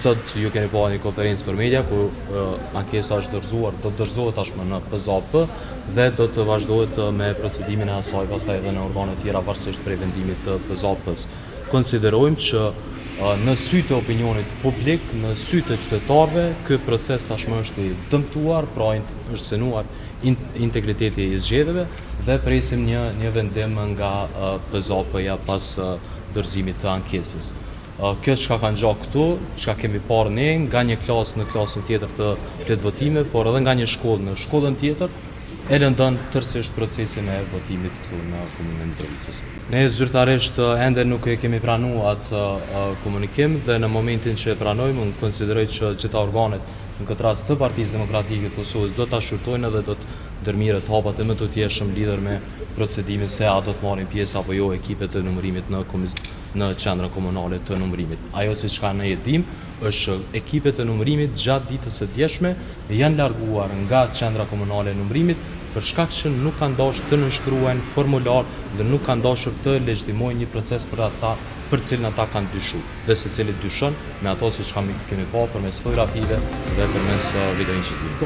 sot ju keni pa një konferencë për media ku ankesa është dorëzuar, do të dorëzohet tashmë në PZAP dhe do të vazhdohet me procedimin e asaj pastaj edhe në organe të tjera varësisht prej vendimit të PZAP-s. Konsiderojmë që në sy të opinionit publik, në sy të qytetarëve, ky proces tashmë është i dëmtuar, pra është cënuar integriteti i zgjedhjeve dhe presim një vendim nga PZAP-ja pas dorëzimit të ankesës. Kjo çka ka ngjatur këtu, çka kemi parë ne nga një klasë në klasën tjetër të fletvotime, por edhe nga një shkollë në shkollën tjetër, e lëndon tërësisht procesin e votimit këtu në komunën e Mitrovicës. Ne zyrtarisht ende nuk e kemi pranuar atë komunikim dhe në momentin që e pranojmë, unë konsideroj që gjitha organet, në këtë rast të Partisë Demokratike të Kosovës, do ta shurtojnë edhe do të ndërmirët hapat e më të tjeshëm lidhur me procedimin se a do të marrin pjesë apo jo ekipet e numërimit në qendrën komunale të numërimit. Ajo siç ka ne e dim, është ekipet e numërimit gjatë ditës së djeshme janë larguar nga qendra komunale e numërimit për shkak që nuk kanë dashur të nënshkruajnë formular dhe nuk kanë dashur të legjitimojnë një proces për cilin ata kanë dyshuar. Dhe secili dyshon me ato siç kemi pa përmes fotografive dhe përmes video inqizimit.